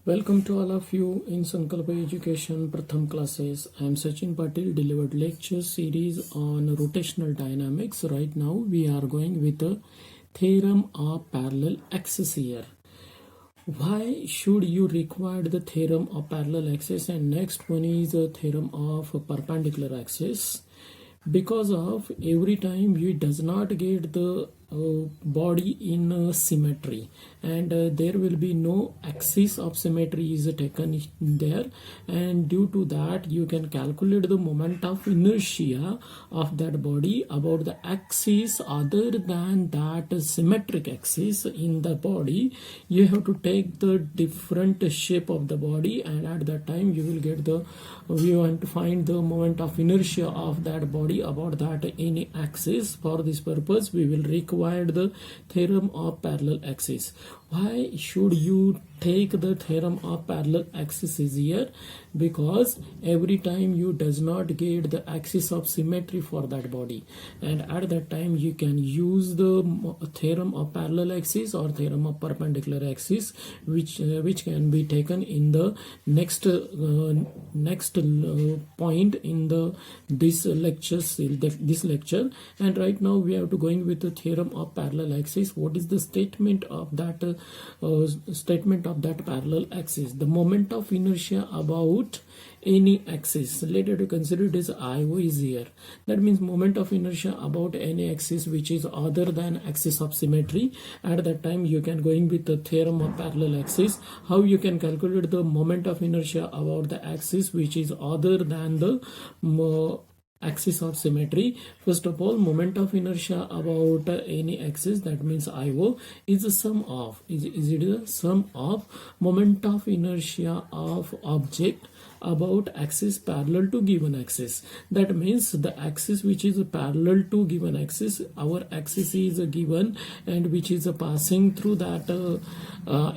Welcome to all of you in Sankalpa Education Pratham classes. I am Sachin Patil, delivered lecture series on rotational dynamics. Right now we are going with the theorem of parallel axis here. Why should you require the theorem of parallel axis? And next one is the theorem of perpendicular axis. Because of every time you does not get the body in symmetry, and there will be no axis of symmetry is taken there, and due to that you can calculate the moment of inertia of that body about the axis other than that symmetric axis in the body. You have to take the different shape of the body, and at that time you will get the you want to find the moment of inertia of that body about that any axis. For this purpose we will require the theorem of parallel axis. Why should you take the theorem of parallel axis is here? Because every time you does not get the axis of symmetry for that body, and at that time you can use the theorem of parallel axis or theorem of perpendicular axis, which can be taken in the next point in the this lecture. And right now we have to going with the theorem of parallel axis. What is the statement of that parallel axis? The moment of inertia about any axis, let us consider it as IO is here. That means moment of inertia about any axis which is other than axis of symmetry. At that time you can going with the theorem of parallel axis. How you can calculate the moment of inertia about the axis which is other than the axis of symmetry? First of all, moment of inertia about any axis, that means IO, is the sum of is it the sum of moment of inertia of object about axis parallel to given axis. That means the axis which is parallel to given axis, our axis is given, and which is passing through that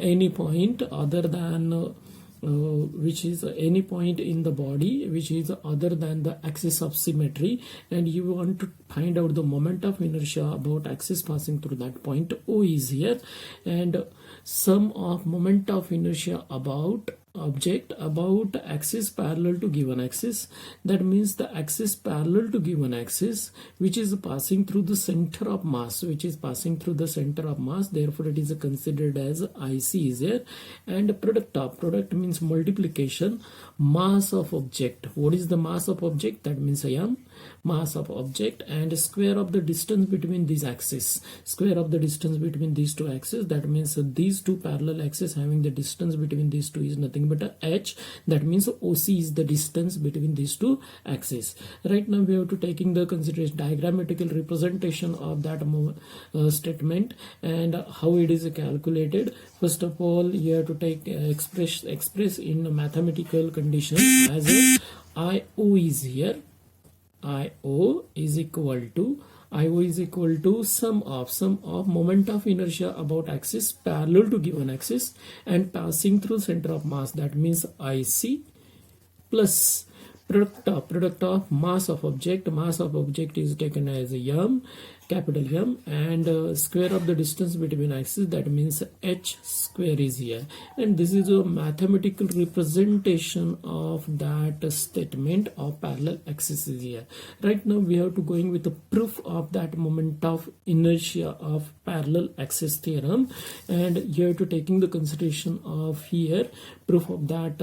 any point other than which is any point in the body which is other than the axis of symmetry, and you want to find out the moment of inertia about axis passing through that point. O is here, and sum of moment of inertia about object about axis parallel to given axis. That means the axis parallel to given axis which is passing through the center of mass, therefore it is considered as IC is here. And product means multiplication mass of object. What is the mass of object? That means mass of object, and square of the distance between these axes, between these two axes. That means these two parallel axes having the distance between these two is nothing but a h. That means OC is the distance between these two axes. Right now we have to taking the consideration diagrammatical representation of that statement and how it is calculated. First of all, you have to take express in mathematical conditions as a IO is here. IO is equal to sum of moment of inertia about axis parallel to given axis and passing through center of mass. That means IC plus product of mass of object. Mass of object is taken as M, capital M, and square of the distance between axes, that means h square is here. And this is a mathematical representation of that statement of parallel axis is here. Right now we have to going with the proof of that moment of inertia of parallel axis theorem, and you have to taking the consideration of here proof of that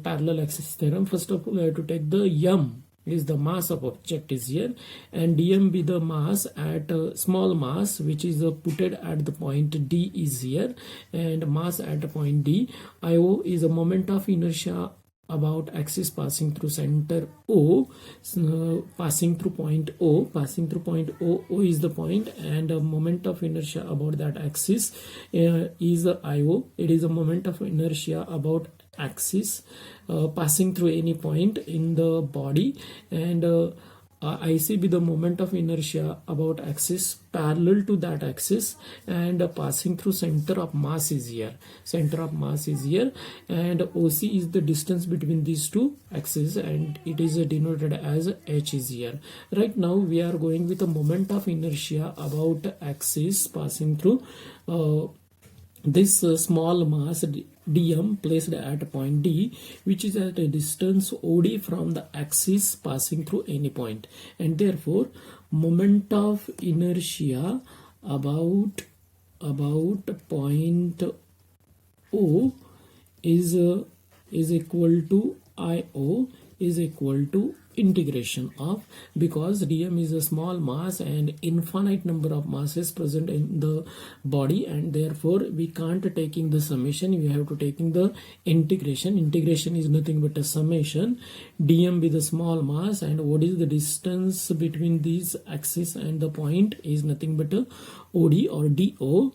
parallel axis theorem. First of all, I have to take the M is the mass of object is here, and dm be the mass at small mass which is putted at the point D is here, and mass at point D. IO is a moment of inertia about axis passing through center O, passing through point O. O is the point, and a moment of inertia about that axis is IO. It is a moment of inertia about axis passing through any point in the body, and IC be the moment of inertia about axis parallel to that axis and passing through center of mass is here. And OC is the distance between these two axes, and it is denoted as H is here. Right now we are going with a moment of inertia about axis passing through this small mass dm placed at point D, which is at a distance OD from the axis passing through any point, and therefore moment of inertia about point O is equal to IO is equal to integration of, because dm is a small mass and infinite number of masses present in the body, and therefore we can't taking the summation, we have to taking the integration. Integration is nothing but a summation. dm with a small mass, and what is the distance between these axis and the point is nothing but a OD or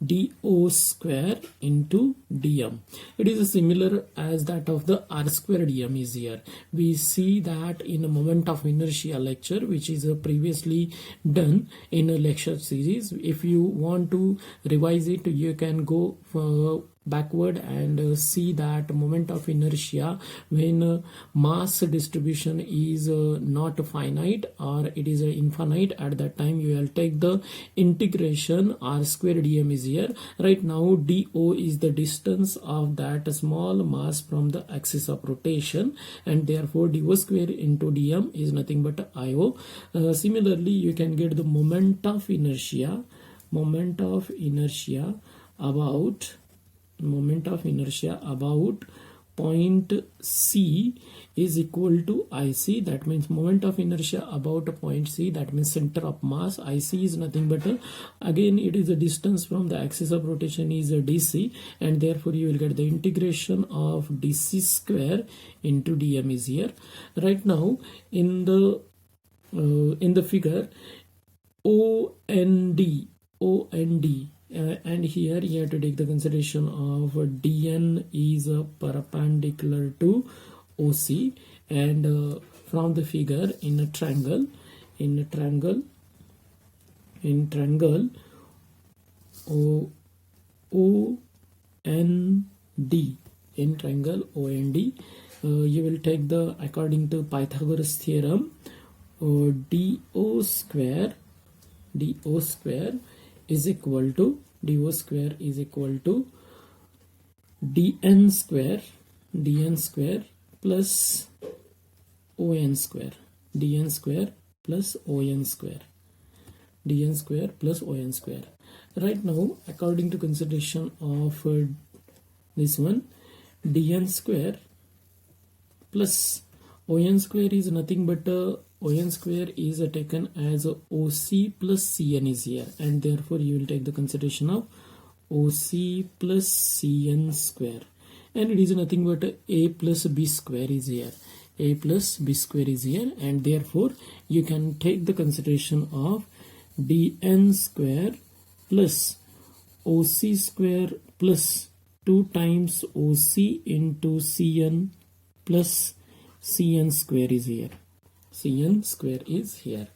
dO square into dm. It is similar as that of the r square dm is here. We see that in a moment of inertia lecture, which is previously done in a lecture series. If you want to revise it, you can go backward and see that moment of inertia when mass distribution is not finite or it is infinite, at that time you will take the integration. R square dm is here. Right now dO is the distance of that small mass from the axis of rotation, and therefore dO square into dm is nothing but IO. Similarly, you can get the moment of inertia about point C is equal to IC. That means moment of inertia about point C, that means center of mass. IC is nothing but again it is the distance from the axis of rotation is DC, and therefore you will get the integration of DC square into dm is here. Right now in the figure OND and here you have to take the consideration of dn is perpendicular to OC, and from the figure in triangle OND, you will take the, according to Pythagoras theorem, dO square is equal to dn square plus on square, Right now, according to consideration of this one, dn square plus on square is nothing but on square is taken as OC plus Cn is here, and therefore you will take the consideration of OC plus Cn square, and it is nothing but A plus B square is here. And therefore you can take the consideration of dn square plus OC square plus 2 times OC into Cn plus Cn square is here.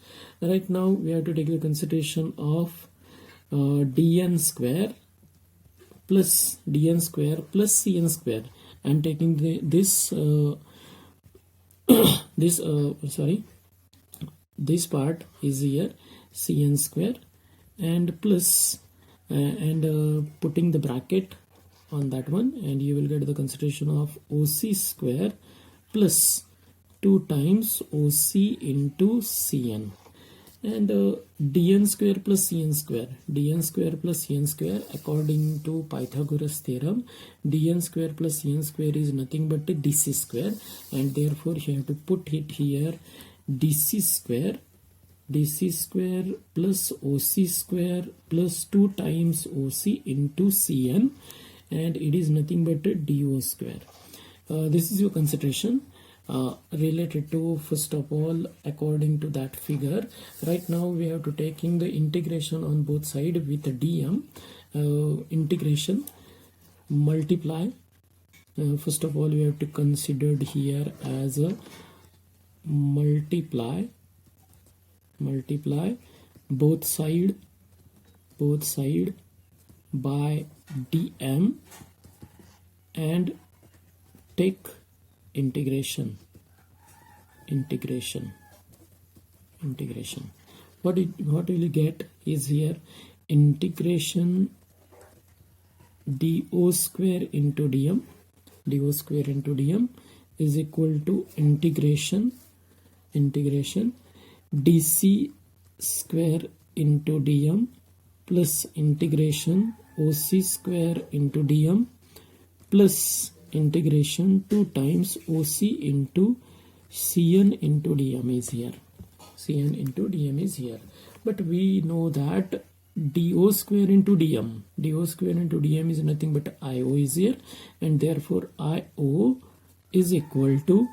Right now we have to take the consideration of dn square plus Cn square, and taking this part is here, Cn square, and plus putting the bracket on that one, and you will get the consideration of OC square plus 2 times OC into Cn, and dn square plus Cn square, according to Pythagoras theorem, dn square plus Cn square is nothing but DC square, and therefore you have to put it here, DC square plus OC square plus 2 times OC into Cn, and it is nothing but dO square. This is your consideration related to, first of all, according to that figure. Right now we have to taking the integration on both sides with dm integration multiply. First of all, we have to consider here as a multiply both side by dm and take integration. What will you get is here integration dO square into dm, dO square into dm is equal to integration dc square into dm plus integration OC square into dm plus integration 2 times OC into Cn into dm is here. Cn into dm is here. But we know that dO square into dm is nothing but IO is here, and therefore IO is equal to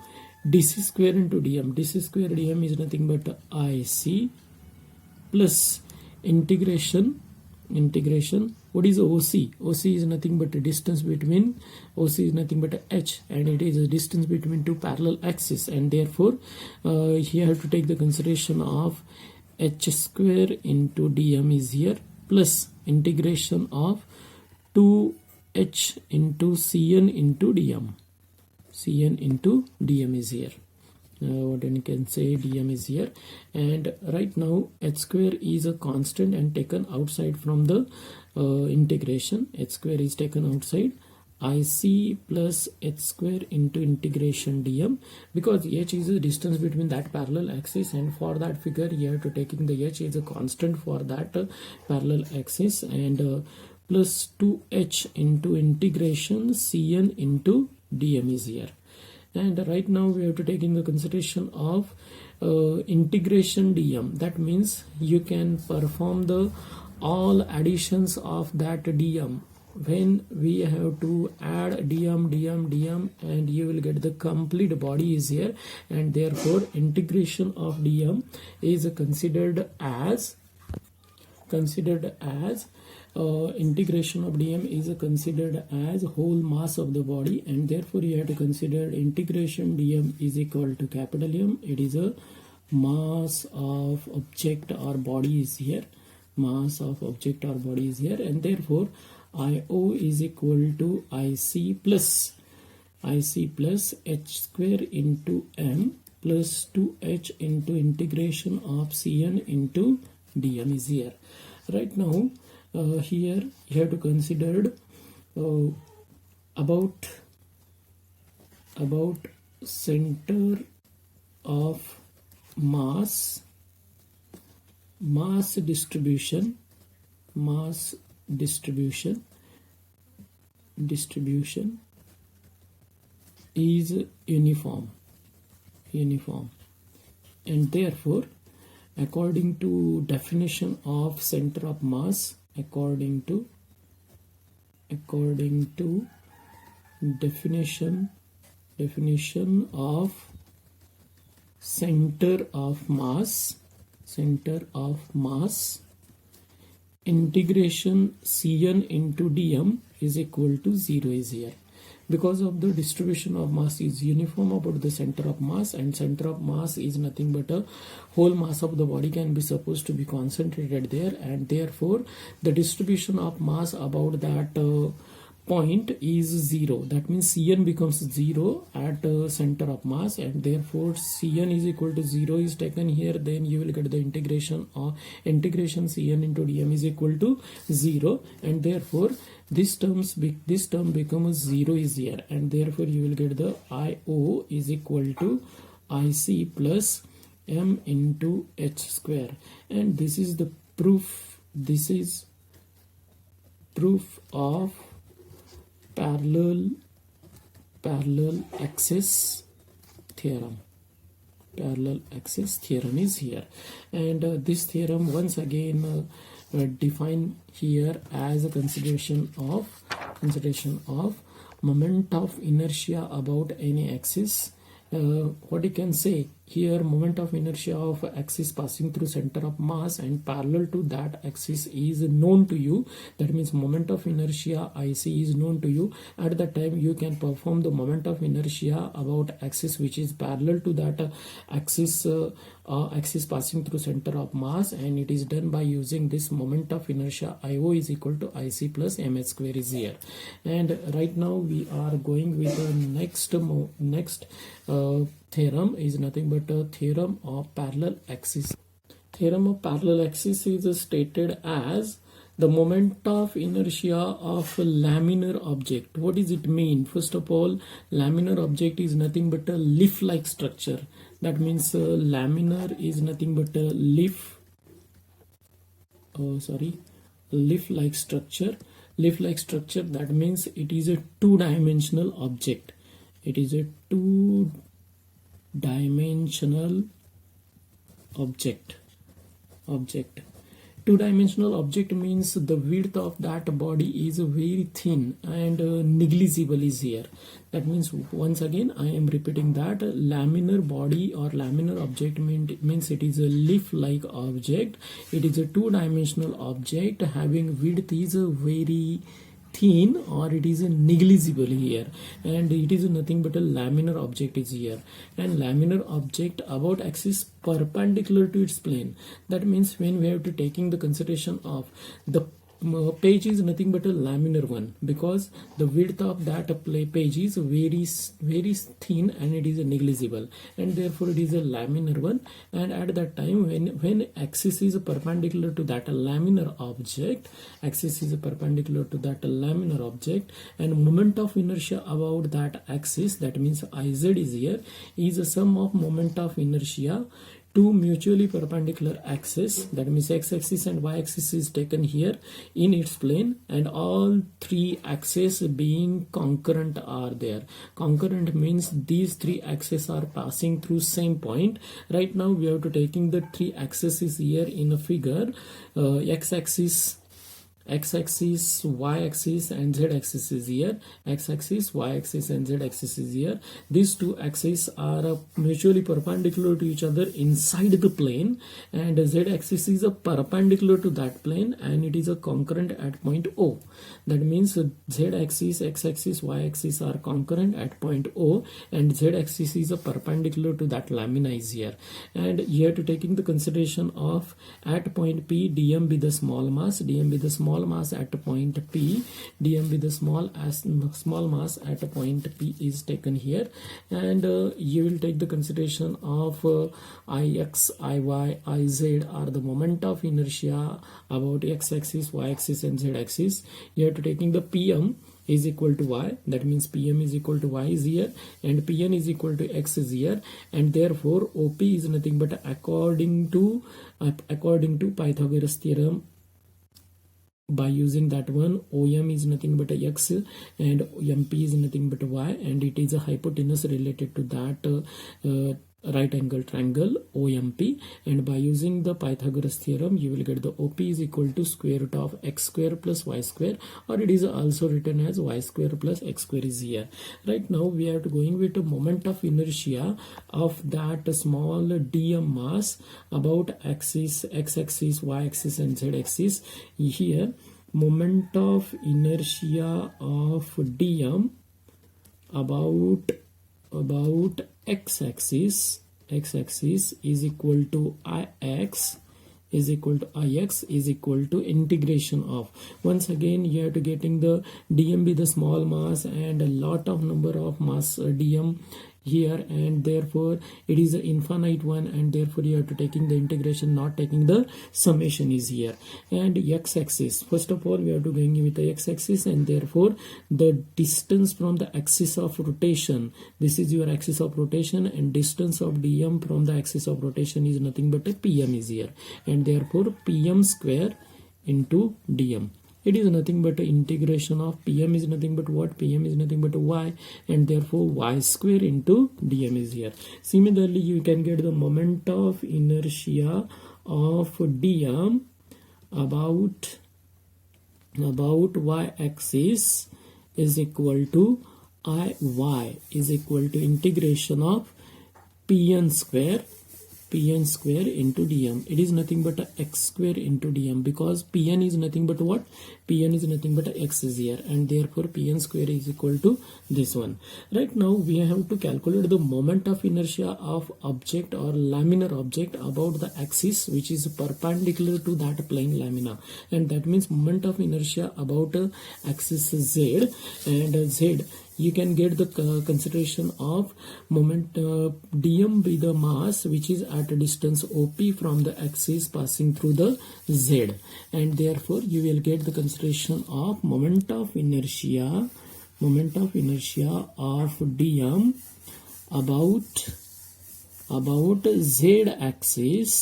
dc square into dm. dc square dm is nothing but IC plus integration. What is OC? OC is nothing but a distance between, OC is nothing but a h, and it is a distance between two parallel axes, and therefore here you have to take the consideration of h square into dm is here plus integration of 2h into Cn into dm. Cn into dm is here. What you can say, dm is here, and right now h square is a constant and taken outside from the integration. H square is taken outside. IC plus h square into integration dm, because h is the distance between that parallel axis, and for that figure you have to taking the h is a constant for that parallel axis, and plus 2h into integration Cn into dm is here. And right now we have to take in the consideration of integration dm. That means you can perform the all additions of that dm. When we have to add dm, and you will get the complete body is here, and therefore integration of dm is considered as integration of dm is considered as whole mass of the body, and therefore you have to consider integration dm is equal to capital M. It is a mass of object or body is here, mass of object or body is here, and therefore IO is equal to IC plus h square into M plus 2h into integration of Cn into dm is here. Right now here you have to consider about center of mass distribution is uniform, and therefore according to definition of center of mass, according to definition of center of mass, integration Cn into dm is equal to 0 is here. Because of the distribution of mass is uniform about the center of mass, and center of mass is nothing but a whole mass of the body can be supposed to be concentrated there, and therefore the distribution of mass about that point is 0. That means Cn becomes 0 at center of mass, and therefore Cn is equal to 0 is taken here. Then you will get the integration Cn into dm is equal to 0, and therefore this term becomes 0 is here, and therefore you will get the IO is equal to IC plus M into h square, and this is the proof. This is proof of parallel axis theorem. Parallel axis theorem is here, and this theorem once again defined here as a consideration of moment of inertia about any axis. What you can say here, moment of inertia of axis passing through center of mass and parallel to that axis is known to you. That means moment of inertia IC is known to you. At that time you can perform the moment of inertia about axis which is parallel to that axis passing through center of mass, and it is done by using this moment of inertia IO is equal to IC plus mh square is here. And right now we are going with the next theorem is nothing but a theorem of parallel axis. Theorem of parallel axis is stated as The moment of inertia of a laminar object. What does it mean? First of all, laminar object is nothing but a leaf-like structure. That means laminar is nothing but a leaf-like structure. Leaf-like structure, that means it is a two-dimensional object. It is a two-dimensional object. Two-dimensional object means the width of that body is very thin and negligible is here. That means, once again I am repeating that laminar body or laminar object means it is a leaf-like object. It is a two-dimensional object having width is very thin or it is negligible here, and it is nothing but a laminar object is here. And laminar object about axis perpendicular to its plane. That means when we have to taking the consideration of the page is nothing but a laminar one, because the width of that page is very thin and it is negligible, and therefore it is a laminar one. And at that time when axis is perpendicular to that laminar object, and moment of inertia about that axis, that means Iz is here, is a sum of moment of inertia two mutually perpendicular axes, that means x-axis and y-axis is taken here in its plane, and all three axes being concurrent are there. Concurrent means these three axes are passing through same point. Right now we have to taking the three axes is here in a figure, x-axis, y-axis and z-axis is here. X-axis, y-axis and z-axis is here. These two axes are mutually perpendicular to each other inside the plane, and z-axis is perpendicular to that plane and it is a concurrent at point O. That means z-axis, x-axis, y-axis are concurrent at point O, and z-axis is perpendicular to that lamina is here. And here to taking the consideration of at point P, dm be the small mass, at point P, dm be the small mass at point P is taken here, and you will take the consideration of Ix, Iy, Iz are the moment of inertia about x-axis, y-axis and z-axis. You have to taking the Pm is equal to y, that means Pm is equal to y is here, and Pn is equal to x is here, and therefore OP is nothing but according to Pythagoras theorem. By using that one, OM is nothing but a x and MP is nothing but a y, and it is a hypotenuse related to that right angle triangle OMP. And by using the Pythagoras theorem, you will get the OP is equal to square root of x square plus y square, or it is also written as y square plus x square is here. Right now we are going with a moment of inertia of that small dm mass about axis, x-axis, y-axis and z-axis. Here moment of inertia of dm about x-axis is equal to Ix is equal to integration of, once again you have to getting the dm be the small mass and a lot of number of mass dm here, and therefore it is an infinite one, and therefore you have to taking the integration, not taking the summation is here. And x-axis, first of all we have to going with the x-axis, and therefore the distance from the axis of rotation, this is your axis of rotation, and distance of dm from the axis of rotation is nothing but a pm is here, and therefore pm square into dm. It is nothing but integration of Pm is nothing but what? Pm is nothing but y, and therefore y square into dm is here. Similarly, you can get the moment of inertia of dm about y-axis is equal to Iy is equal to integration of Pn square into dm. It is nothing but a x square into dm, because Pn is nothing but what? Pn is nothing but a x is here, and therefore Pn square is equal to this one. Right now we have to calculate the moment of inertia of object or laminar object about the axis which is perpendicular to that plane lamina, and that means moment of inertia about axis z, and z you can get the consideration of moment dm with the mass which is at a distance OP from the axis passing through the Z, and therefore you will get the consideration of moment of inertia of dm about Z axis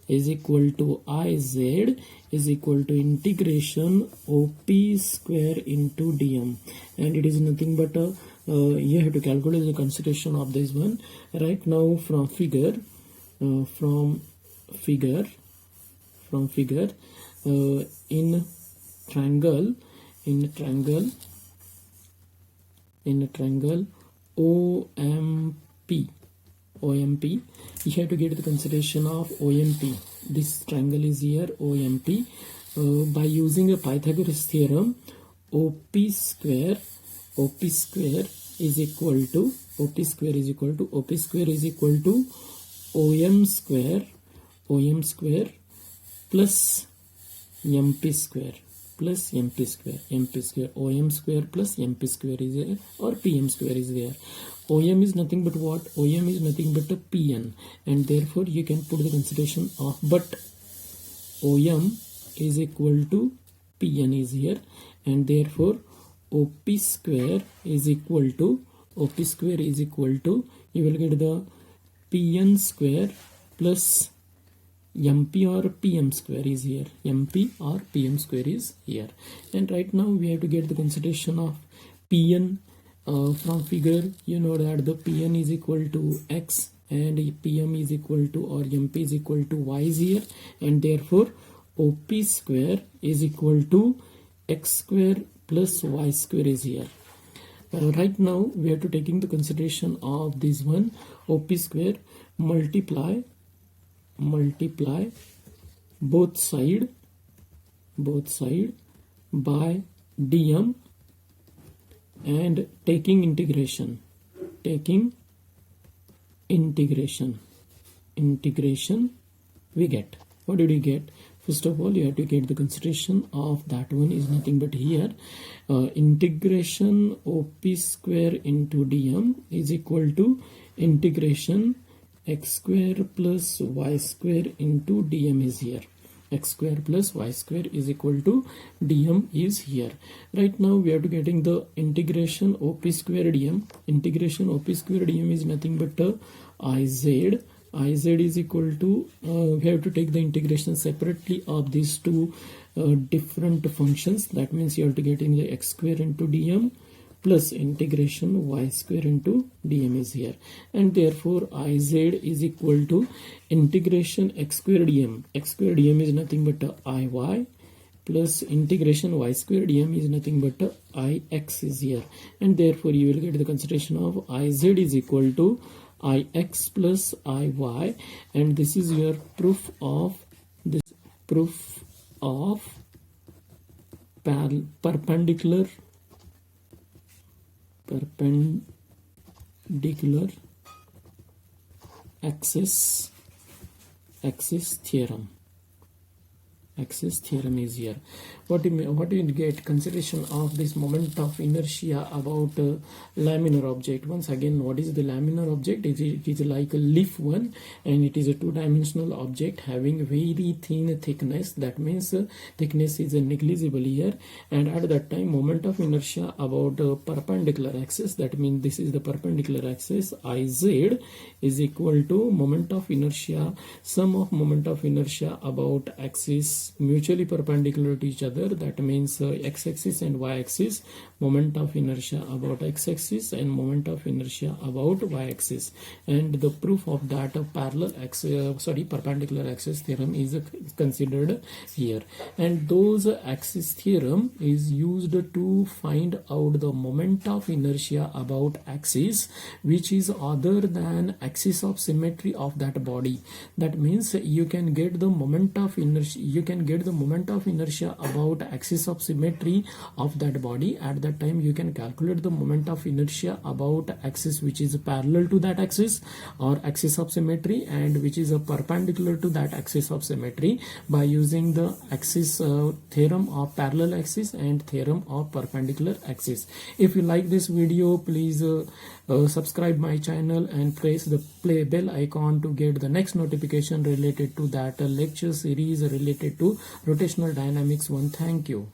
is equal to Iz is equal to integration OP square into dm, and it is nothing but you have to calculate the consideration of this one. Right now from figure in triangle OMP, you have to get the consideration of OMP. This triangle is here OMP. By using a Pythagoras theorem, OP square is equal to OM square plus MP square OM square plus MP square is there, or PM square is there. OM is nothing but what? OM is nothing but a PN, and therefore you can put the consideration of, but OM is equal to PN is here, and therefore OP square is equal to you will get the PN square plus MP or PM square is here. MP or PM square is here. And right now we have to get the consideration of PN. From figure you know that the PN is equal to X and PM is equal to, or MP is equal to Y is here, and therefore OP square is equal to X square plus Y square is here. Right now we have to taking the consideration of this one. OP square multiply both side by dm and taking integration we get. What did we get? First of all, you have to get the consideration of that one is nothing but here integration OP square into dm is equal to integration x square plus y square into dm is here. X square plus y square is equal to dm is here. Right now we are to getting the integration OP square dm. Integration OP square dm is nothing but Iz is equal to we have to take the integration separately of these two different functions. That means you have to get in the x square into dm plus integration y square into dm is here, and therefore Iz is equal to integration x square dm. X square dm is nothing but Iy plus integration y square dm is nothing but Ix is here, and therefore you will get the consideration of Iz is equal to Ix plus Iy, and this is your proof of perpendicular axis theorem. Axis theorem is here. What do you get? Consideration of this moment of inertia about laminar object. Once again, what is the laminar object? It is like a leaf one, and it is a two-dimensional object having very thin thickness. That means thickness is negligible here, and at that time moment of inertia about perpendicular axis. That means this is the perpendicular axis. Iz is equal to moment of inertia, sum of moment of inertia about axis mutually perpendicular to each other. That means x-axis and y-axis, moment of inertia about x-axis and moment of inertia about y-axis, and the proof of that perpendicular axis theorem is considered here. And those axis theorem is used to find out the moment of inertia about axis which is other than axis of symmetry of that body. That means you can get the moment of inertia, you can can get the moment of inertia about axis of symmetry of that body. At that time you can calculate the moment of inertia about axis which is parallel to that axis or axis of symmetry and which is perpendicular to that axis of symmetry by using the axis theorem of parallel axis and theorem of perpendicular axis. If you like this video, please subscribe my channel and press the play bell icon to get the next notification related to that lecture series related to rotational dynamics 1. Thank you.